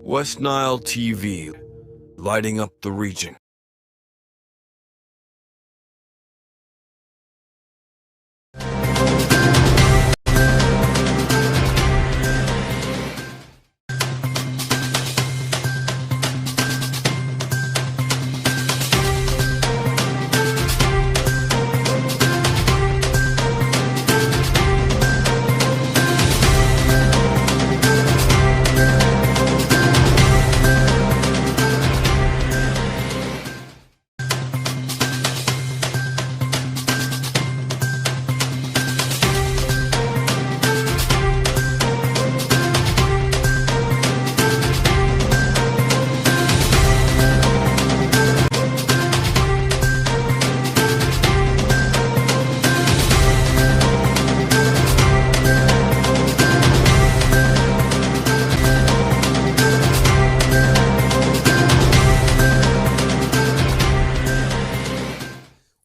West Nile TV, lighting up the region.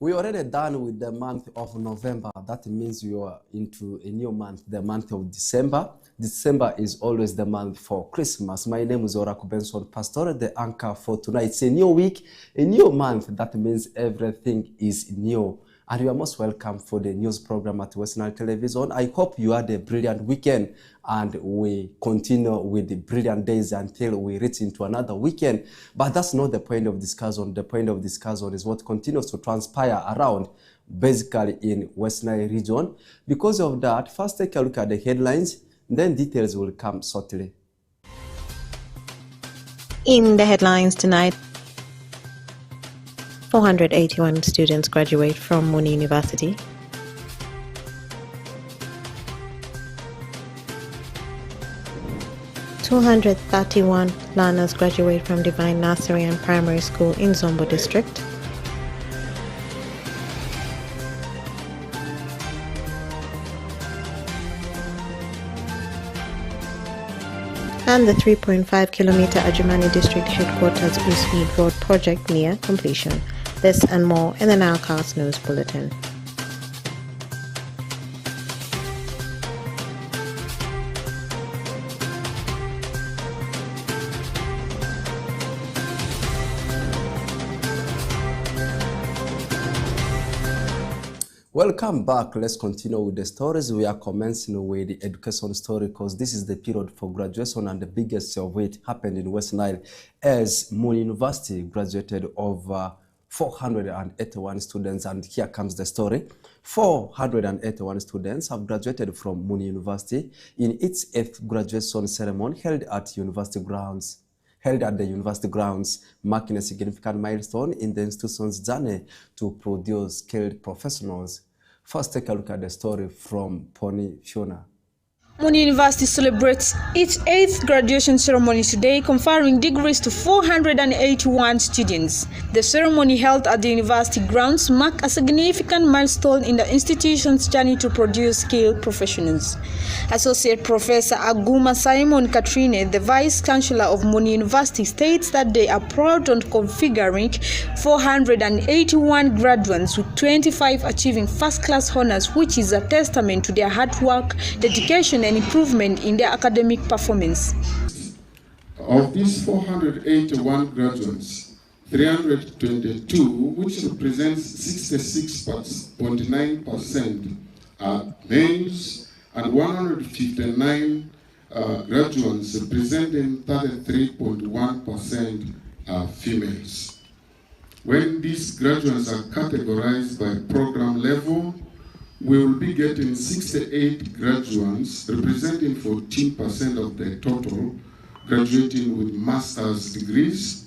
We already done with the month of November. That means we are into a new month, the month of December. December is always the month for Christmas. My name is Oraku Benson Pastor, the anchor for tonight. It's a new week, a new month. That means everything is new. And you are most welcome for the news program at West Nile Television. I hope you had a brilliant weekend, and we continue with the brilliant days until we reach into another weekend. But that's not the point of discussion. The point of discussion is what continues to transpire around, basically in West Nile region. Because of that, first take a look at the headlines, then details will come shortly. In the headlines tonight, 481 students graduate from Muni University. (231) learners graduate from Divine Nursery and Primary School in Zombo District. And the 3.5-kilometer Adjumani District Headquarters Usmead Road project near completion. This and more in the NILECAST News Bulletin. Welcome back. Let's continue with the stories. We are commencing with the education story because this is the period for graduation, and the biggest of it happened in West Nile as Muni University graduated over 481 students. And here comes the story. 481 students have graduated from Muni University in its 8th graduation ceremony held at the university grounds, marking a significant milestone in the institution's journey to produce skilled professionals. First, take a look at the story from Pony Fiona. Muni University celebrates its 8th graduation ceremony today, conferring degrees to 481 students. The ceremony held at the university grounds marked a significant milestone in the institution's journey to produce skilled professionals. Associate Professor Aguma Simon Katrine, the Vice Chancellor of Muni University, states that they are proud on configuring 481 graduates, with 25 achieving first-class honors, which is a testament to their hard work, dedication, and improvement in their academic performance. Of these 481 graduates, 322, which represents 66.9%, are males, and 159 graduates representing 33.1% are females. When these graduates are categorized by program level, we will be getting 68 graduates, representing 14% of the total, graduating with master's degrees,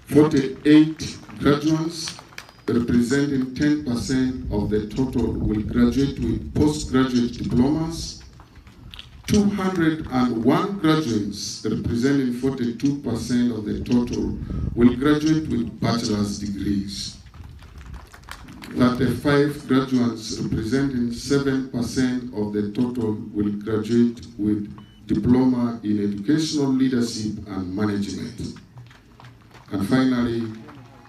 48 graduates, representing 10% of the total, will graduate with postgraduate diplomas, 201 graduates, representing 42% of the total, will graduate with bachelor's degrees. 35 graduates, representing 7% of the total, will graduate with diploma in educational leadership and management. And finally,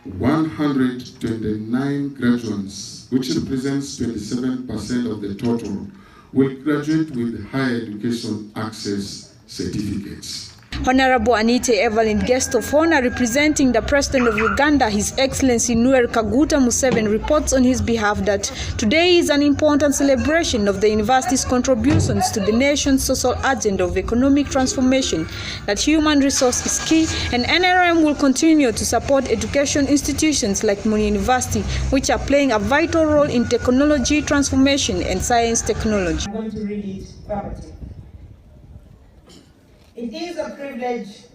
129 graduates, which represents 27% of the total, will graduate with higher education access certificates. Honorable Anita Evelyn, guest of honor representing the President of Uganda, His Excellency Yoweri Kaguta Museveni, reports on his behalf that today is an important celebration of the university's contributions to the nation's social agenda of economic transformation, that human resource is key, and NRM will continue to support education institutions like Muni University, which are playing a vital role in technology transformation and science technology. I'm going to read it verbatim. It is a privilege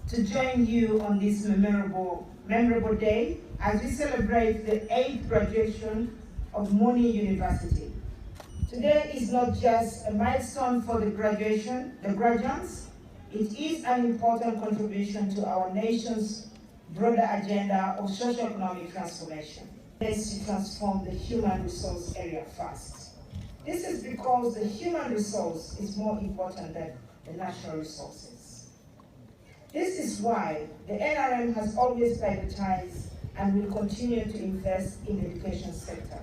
to join you on this memorable day as we celebrate the 8th graduation of Muni University. Today is not just a milestone for the graduates, it is an important contribution to our nation's broader agenda of socio-economic transformation. Let's transform the human resource area first. This is because the human resource is more important than the natural resources. This is why the NRM has always prioritized and will continue to invest in the education sector.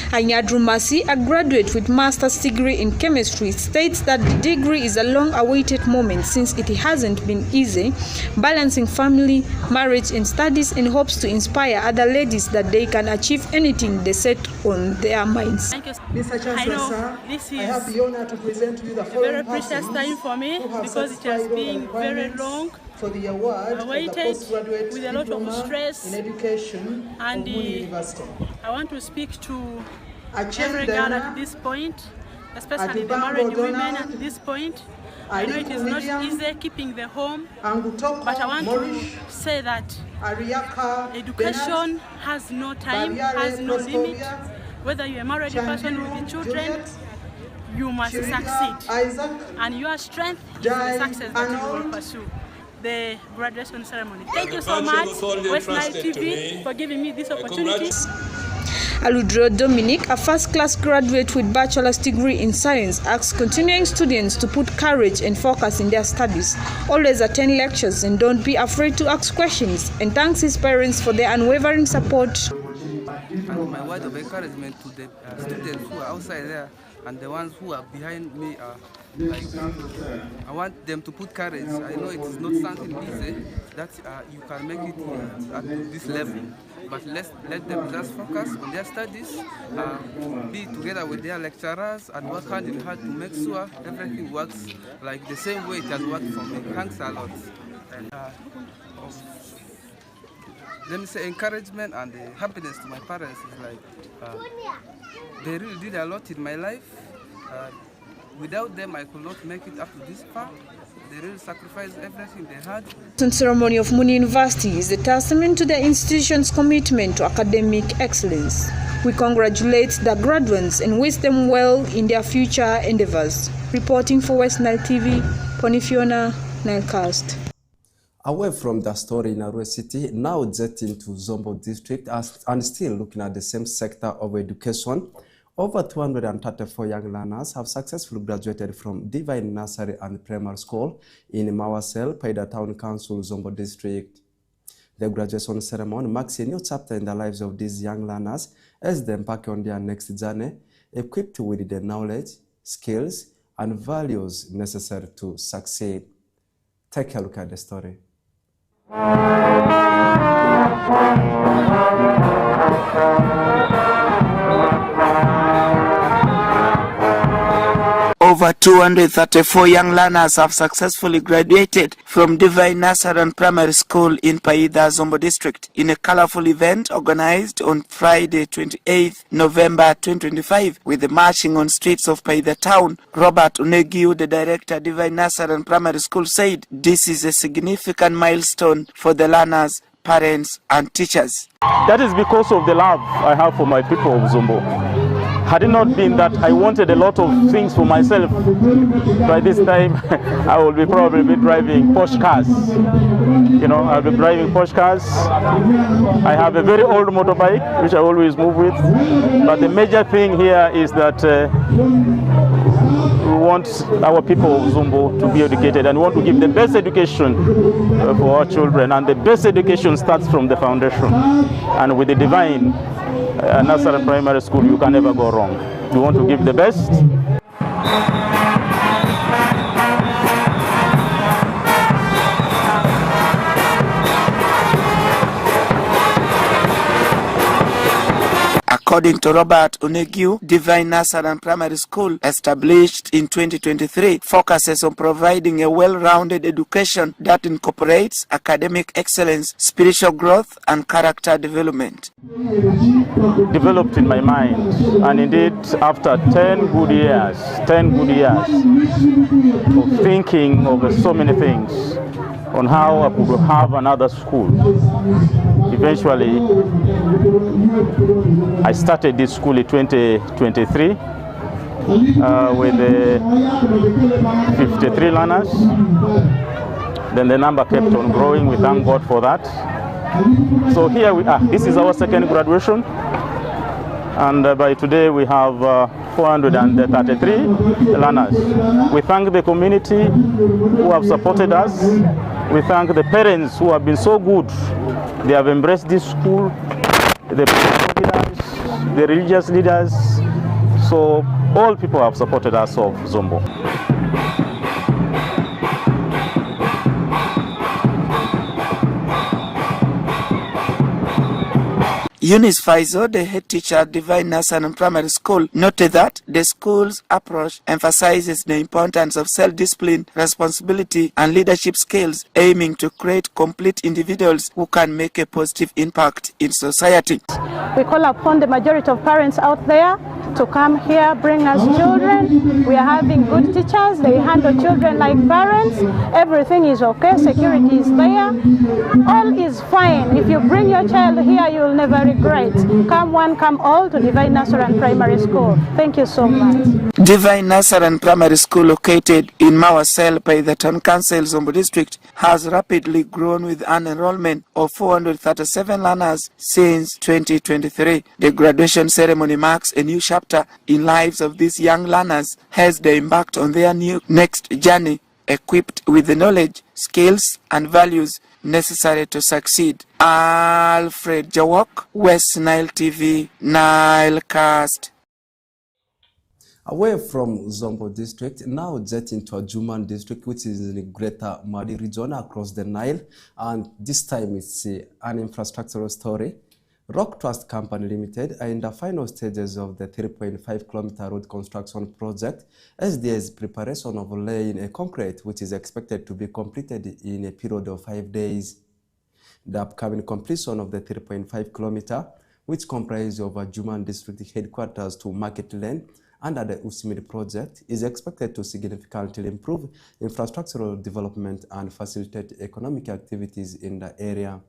Anyadru Masi, a graduate with master's degree in chemistry, states that the degree is a long-awaited moment since it hasn't been easy, balancing family, marriage, and studies, and hopes to inspire other ladies that they can achieve anything they set on their minds. Thank you. Mr. Chancellor, sir, this I have is the honor to present to you the a following very precious time for me because it has been very long, for the award awaited, of the postgraduate with a lot of diploma stress, in education and of Muni University. I want to speak to Achieved every girl Dana, at this point, especially the Adibango married women Donna, at this point. I know it is not easy keeping the home, Angutoko, but I want Morish, to say that Ariaka, education Bernard, has no time, Barriere, has no limit. Proscovia, Whether you're a married person with the children, Juliet, you must Shirika, succeed. Isaac, And your strength is Jai, the success that you will Arnold, pursue. The graduation ceremony. Thank you so much, West Nile TV, for giving me this opportunity. Aludro Dominic, a first-class graduate with bachelor's degree in science, asks continuing students to put courage and focus in their studies. Always attend lectures and don't be afraid to ask questions, and thanks his parents for their unwavering support. And my word of encouragement to the students who are outside there and the ones who are behind me are like, I want them to put courage. I know it is not something easy that you can make it at this level, but let them just focus on their studies, be together with their lecturers and work hand in hand to make sure everything works like the same way it has worked for me. Thanks a lot. And, let me say encouragement and happiness to my parents is like, they really did a lot in my life. Without them, I could not make it up to this far. They really sacrificed everything they had. The ceremony of Muni University is a testament to the institution's commitment to academic excellence. We congratulate the graduates and wish them well in their future endeavors. Reporting for West Nile TV, Ponifiona, NILECAST. Away from the story in Arua City, now jetting to Zombo district and still looking at the same sector of education, over 234 young learners have successfully graduated from Divine Nursery and Primary School in Mawasel, Paida Town Council, Zombo district. The graduation ceremony marks a new chapter in the lives of these young learners as they embark on their next journey, equipped with the knowledge, skills, and values necessary to succeed. Take a look at the story. Over 234 young learners have successfully graduated from Divine Nursery and Primary School in Paida, Zombo District in a colorful event organized on Friday, 28th November 2025 with the marching on streets of Paida town. Robert Unegiu, the director, Divine Nursery and Primary School, said this is a significant milestone for the learners, parents, and teachers. That is because of the love I have for my people of Zombo. Had it not been that I wanted a lot of things for myself, by this time I will be probably driving Porsche cars. You know, I'll be driving Porsche cars. I have a very old motorbike which I always move with. But the major thing here is that we want our people of Zombo to be educated and we want to give the best education for our children. And the best education starts from the foundation. And with the Divine Nursery and Primary School, you can never go wrong. We want to give the best. According to Robert Unegiu, Divine Nursery and Primary School, established in 2023, focuses on providing a well-rounded education that incorporates academic excellence, spiritual growth, and character development. Developed in my mind, and indeed after 10 good years of thinking of so many things on how I could have another school, eventually I started this school in 2023 with 53 learners. Then the number kept on growing. We thank God for that. So here we are. This is our second graduation, and by today we have 433 learners. We thank the community who have supported us. We thank the parents who have been so good. They have embraced this school, the leaders, the religious leaders. So all people have supported us of Zombo. Eunice Faizo, the head teacher at Divine Nursery and Primary School, noted that the school's approach emphasizes the importance of self-discipline, responsibility, and leadership skills, aiming to create complete individuals who can make a positive impact in society. We call upon the majority of parents out there to come here, bring us children. We are having good teachers. They handle children like parents. Everything is okay. Security is there. All is fine. If you bring your child here, you will never regret. Come one, come all to Divine Nursery and Primary School. Thank you so much. Divine Nursery and Primary School, located in Mawasel by the Town Council, Zombo District, has rapidly grown with an enrollment of 437 learners since 2023. The graduation ceremony marks a new chapter in lives of these young learners as they embarked on their new next journey, equipped with the knowledge, skills, and values necessary to succeed. Alfred Jawok, West Nile TV, NILECAST. Away from Zombo district, now jetting to Ajuman district, which is in the greater Madi region across the Nile, and this time it's an infrastructural story. Rock Trust Company Limited are in the final stages of the 3.5-kilometer road construction project as there is preparation of laying a concrete which is expected to be completed in a period of 5 days. The upcoming completion of the 3.5-kilometer, which comprises of Ajuman district headquarters to Market Lane under the Usimid project, is expected to significantly improve infrastructural development and facilitate economic activities in the area.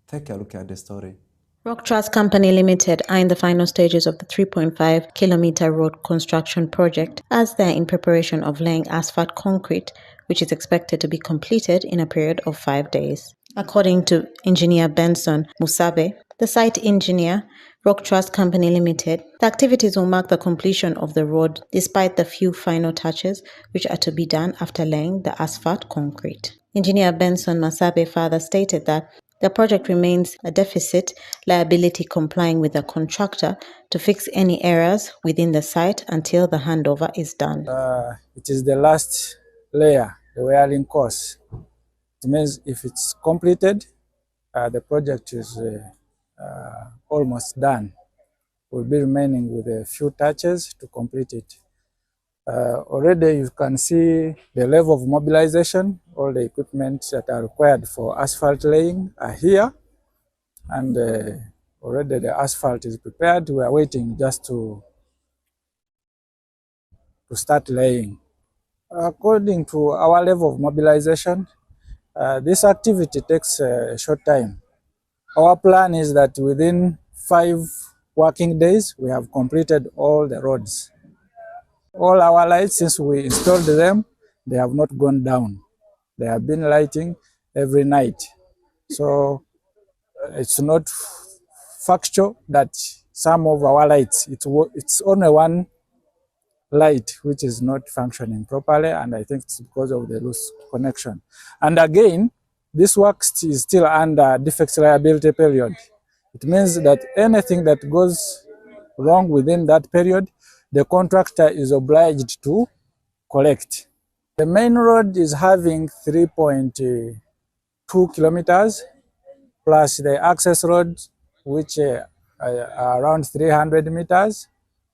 Take a look at the story. Rock Trust Company Limited are in the final stages of the 3.5-kilometer road construction project as they are in preparation of laying asphalt concrete, which is expected to be completed in a period of 5 days. According to Engineer Benson Musabe, the site engineer, Rock Trust Company Limited, the activities will mark the completion of the road despite the few final touches which are to be done after laying the asphalt concrete. Engineer Benson Musabe further stated that the project remains a deficit liability complying with the contractor to fix any errors within the site until the handover is done. It is the last layer, the wiring course. It means if it's completed, the project is almost done. We'll be remaining with a few touches to complete it. Already you can see the level of mobilization. All the equipment that are required for asphalt laying are here, and already the asphalt is prepared. We are waiting just to start laying. According to our level of mobilization, this activity takes a short time. Our plan is that within 5 working days, we have completed all the roads. All our lights, since we installed them, they have not gone down. They have been lighting every night. So it's not factual that some of our lights, it's only one light which is not functioning properly, and I think it's because of the loose connection. And again, this work is still under defects liability period. It means that anything that goes wrong within that period, the contractor is obliged to collect. The main road is having 3.2 kilometers plus the access road, which around 300 meters,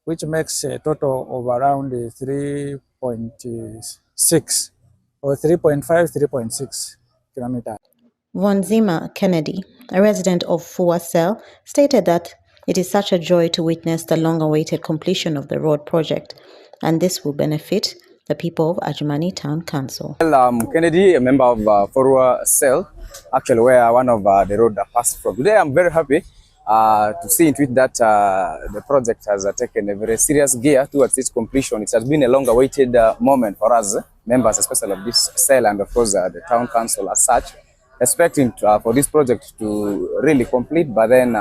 which makes a total of around 3.6 or 3.6 kilometers. Vonzima Kennedy, a resident of Fuwasel, stated that it is such a joy to witness the long-awaited completion of the road project, and this will benefit the people of Adjumani Town Council. Well, I'm Kennedy, a member of Fuwasel, actually where one of the road passed from. Today I'm very happy to see into it that the project has taken a very serious gear towards its completion. It has been a long-awaited moment for us, members especially of this cell and of course the town council as such, expecting for this project to really complete, but then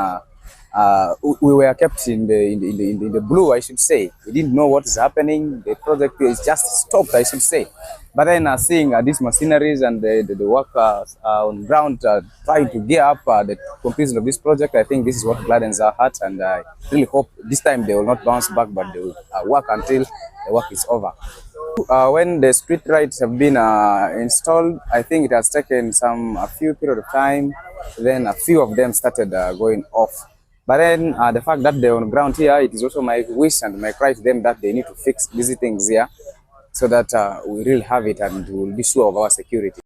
we were kept in the blue, I should say. We didn't know what is happening. The project is just stopped, I should say. But then seeing these machineries and the workers on ground trying to gear up the completion of this project, I think this is what gladdens our hearts, and I really hope this time they will not bounce back, but they will work until the work is over. When the street lights have been installed, I think it has taken a few period of time. Then a few of them started going off. But then the fact that they're on ground here, it is also my wish and my cry to them that they need to fix these things here so that we really have it and we'll be sure of our security.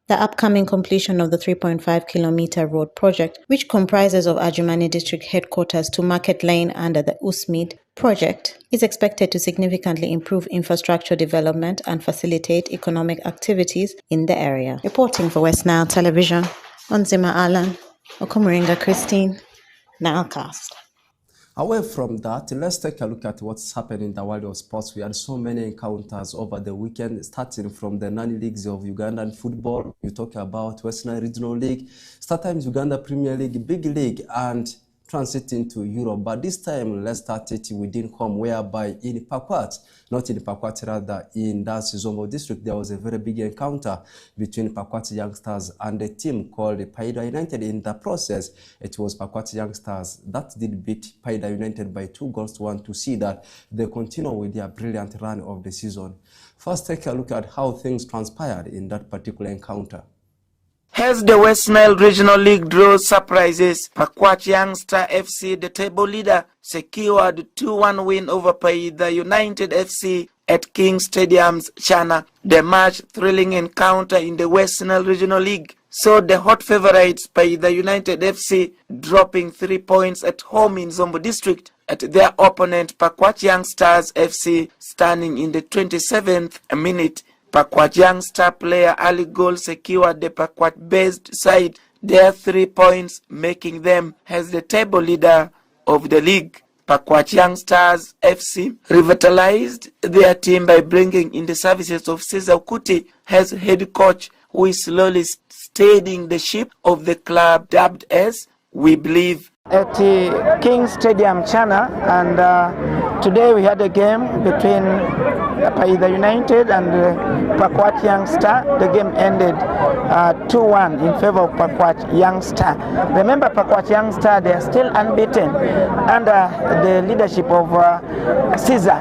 The upcoming completion of the 3.5-kilometer road project, which comprises of Adjumani District Headquarters to Market Lane under the USMID project, is expected to significantly improve infrastructure development and facilitate economic activities in the area. Reporting for West Nile Television, Onzima Alan, Okomuringa Christine, NILECAST. Away from that, let's take a look at what's happened in the world of sports. We had so many encounters over the weekend, starting from the non-leagues of Ugandan football. You talk about Western Regional League, StarTimes Uganda Premier League, Big League, and transiting to Europe. But this time, let's start it within home, whereby in Pakwat, not in Pakwat, rather in Dasi Zombo district, there was a very big encounter between Pakwat youngsters and a team called Paida United. In the process, it was Pakwat youngsters that did beat Paida United by 2-1 to see that they continue with their brilliant run of the season. First, take a look at how things transpired in that particular encounter. As the West Nile Regional League draws surprises, Pakwat Youngster FC, the table leader, secured 2-1 win over Paida United FC at King Stadium's Chana. The match-thrilling encounter in the West Nile Regional League saw the hot favorites Paida United FC dropping 3 points at home in Zombo District at their opponent Pakwat Youngsters FC, standing in the 27th minute. Pakwat Youngster player Ali Goal secured the Pakwat-based side their 3 points, making them as the table leader of the league. Pakwat Youngsters FC revitalized their team by bringing in the services of Cesar Kuti as head coach, who is slowly steadying the ship of the club dubbed as We Believe. At King Stadium Chana, and today we had a game between Paida United and Pakwat Youngster. The game ended 2-1 in favor of Pakwat Youngster. Remember, Pakwat Youngster, they are still unbeaten under the leadership of Caesar.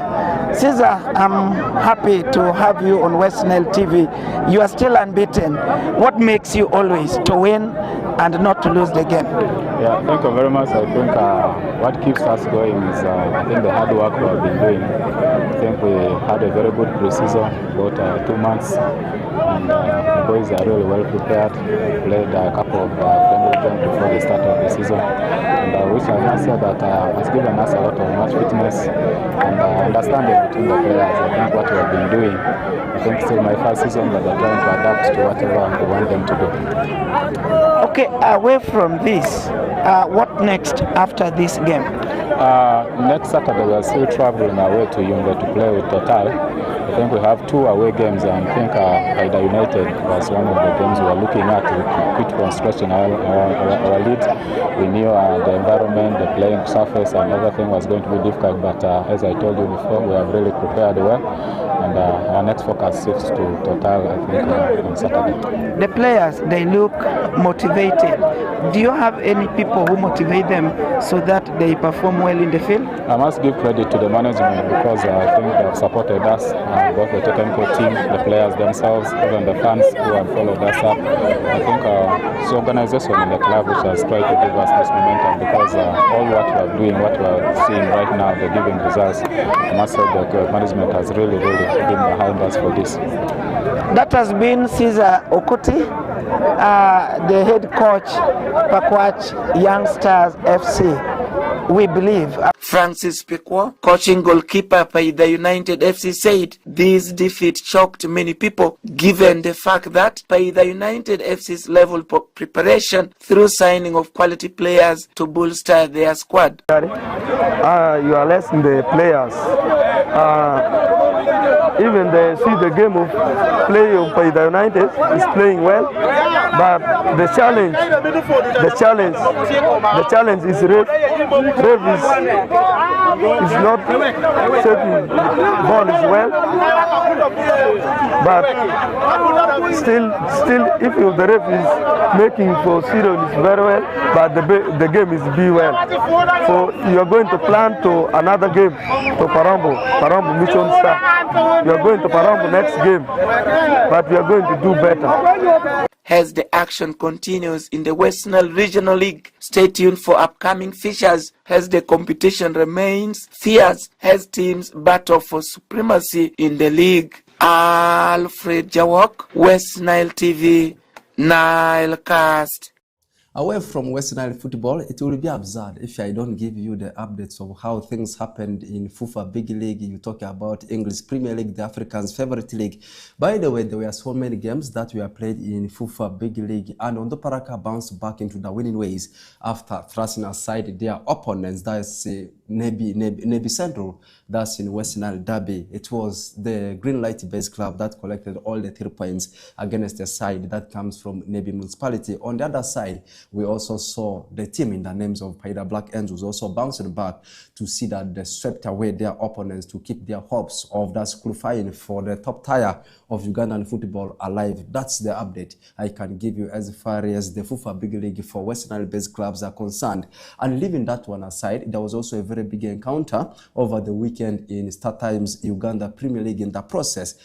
Caesar, I'm happy to have you on West Nile TV. You are still unbeaten. What makes you always to win and not to lose the game? Yeah, thank you very much. I think what keeps us going is I think the hard work we have been doing. I think we had a very good pre-season, about 2 months, and the boys are really well prepared. Played a couple of friendly games before the start of the season, and which I must say that has given us a lot of match fitness and understanding between the players. I think what we have been doing, I think still my first season, but they're trying to adapt to whatever we want them to do. Okay, away from this, what next after this game? Next Saturday we are still traveling away to Yumbe to play with Total. I think we have 2 away games, and I think Paida United was one of the games we were looking at to quit from stretching our lead. We knew the environment, the playing surface and everything was going to be difficult, but as I told you before, we have really prepared well. and our next focus shifts to Total, I think, on Saturday. The players, they look motivated. Do you have any people who motivate them so that they perform well in the field? I must give credit to the management because I think they have supported us, both the technical team, the players themselves, even the fans who have followed us up. I think it's the organization in the club which has tried to give us this momentum because all what we are doing, what we are seeing right now, the giving results, I must say that the management has really been behind us for this. That has been Caesar Okuti, the head coach, Pakwach Youngsters FC. We believe. Francis Pekwa, coaching goalkeeper Paida United FC, said this defeat shocked many people given the fact that Paida United FC's level of preparation through signing of quality players to bolster their squad. You are less in the players. Even they see the game of play of Paida United is playing well, but the challenge is ref is not shaping ball as well. But still, if the ref is making for zero is very well, but the game is be well. So you are going to plan to another game to Parambo Mission Star. You are going to Parambo next game, but we are going to do better. As the action continues in the West Nile Regional League, stay tuned for upcoming features as the competition remains fierce as teams battle for supremacy in the league. Alfred Jawok, West Nile TV, NILECAST. Away from West Nile football, it will be absurd if I don't give you the updates of how things happened in FUFA Big League. You talk about English Premier League, the Africans' favorite league. By the way, there were so many games that were played in FUFA Big League, and Ondo Paraka bounced back into the winning ways after thrusting aside their opponents. That's Nebi Central, that's in West Nile Derby. It was the Green Light based club that collected all the 3 points against the side that comes from Nebi Municipality. On the other side, we also saw the team in the names of Paida Black Angels also bouncing back to see that they swept away their opponents to keep their hopes of that qualifying for the top tier of Ugandan football alive. That's the update I can give you as far as the FUFA Big League for West Nile based clubs are concerned. And leaving that one aside, there was also a very big encounter over the weekend in Star Times Uganda Premier League. In the process,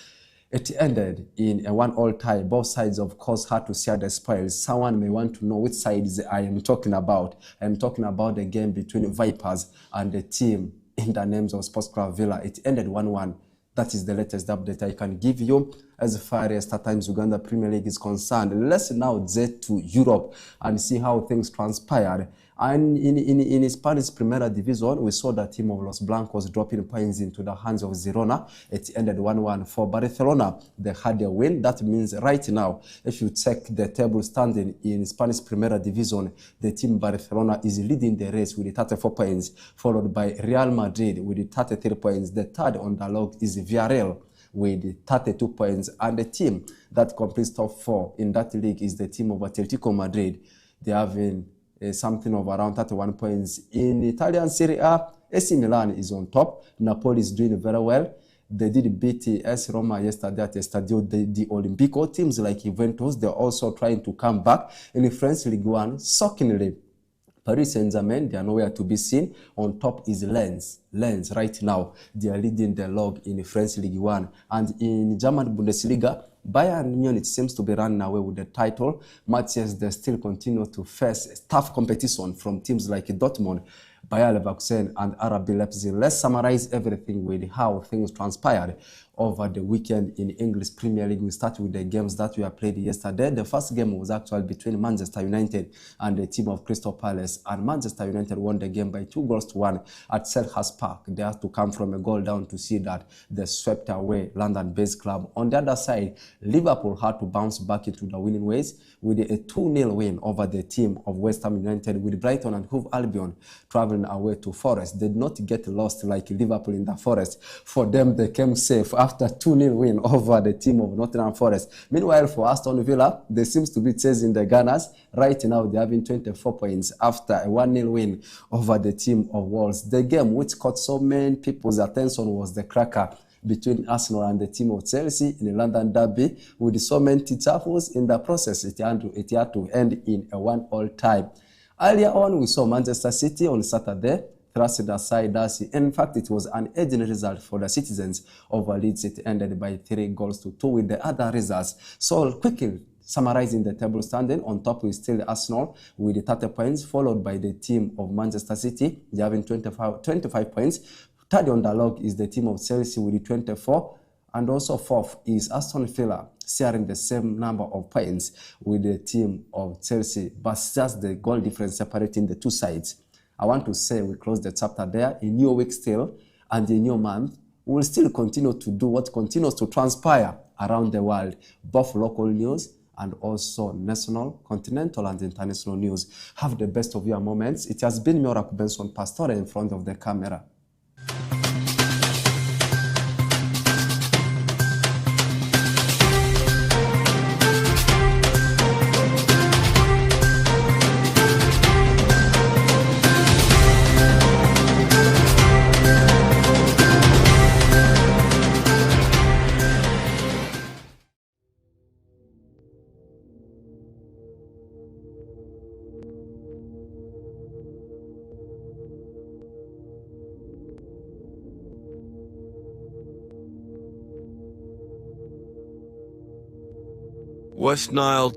it ended in a 1-1 tie. Both sides, of course, had to share the spoils. Someone may want to know which sides I am talking about. I am talking about the game between Vipers and the team in the names of Sports Club Villa. It ended 1-1. That is the latest update I can give you as far as Star Times Uganda Premier League is concerned. Let's now jet to Europe and see how things transpired. And in Spanish Primera Division, we saw the team of Los Blancos dropping points into the hands of Girona. It ended 1-1 for Barcelona. They had a win. That means right now, if you check the table standing in Spanish Primera Division, the team Barcelona is leading the race with 34 points, followed by Real Madrid with 33 points. The third on the log is Villarreal with 32 points. And the team that completes top 4 in that league is the team of Atletico Madrid. They have something of around 31 points. In Italian Serie A, AC Milan is on top. Napoli is doing very well. They did beat AS Roma yesterday at the Stadio di Olimpico. Teams like Juventus, they're also trying to come back. In the French Ligue 1, shockingly, Paris Saint-Germain, they are nowhere to be seen. On top is Lens. Lens, right now, they are leading the log in the French Ligue 1. And in German Bundesliga, Bayern Munich seems to be running away with the title. Matches, they still continue to face tough competition from teams like Dortmund, Bayer Leverkusen, and RB Leipzig. Let's summarize everything with how things transpired over the weekend in English Premier League. We start with the games that were played yesterday. The first game was actually between Manchester United and the team of Crystal Palace, and Manchester United won the game by 2-1 at Selhurst Park. They had to come from a goal down to see that they swept away London-based club. On the other side, Liverpool had to bounce back into the winning ways with a 2-0 win over the team of West Ham United, with Brighton and Hove Albion traveling away to Forest. They did not get lost like Liverpool in the Forest. For them, they came safe after 2-0 win over the team of Nottingham Forest. Meanwhile, for Aston Villa, they seems to be chasing the Gunners. Right now, they are having 24 points after a 1-0 win over the team of Wolves. The game which caught so many people's attention was the cracker between Arsenal and the team of Chelsea in the London derby. With so many tussles in the process, it had to end in a 1-1 tie. Earlier on, we saw Manchester City on Saturday thrusting aside Darcy. In fact, it was an edging result for the citizens over Leeds. It ended by 3-2 with the other results. So quickly summarizing the table standing, on top is still Arsenal with 30 points, followed by the team of Manchester City. They having 25 points. Third on the log is the team of Chelsea with 24. And also fourth is Aston Villa, sharing the same number of points with the team of Chelsea, but just the goal difference separating the two sides. I want to say we close the chapter there. A new week still and a new month. We will still continue to do what continues to transpire around the world, both local news and also national, continental, and international news. Have the best of your moments. It has been Oraku Benson Pastore in front of the camera. West Nile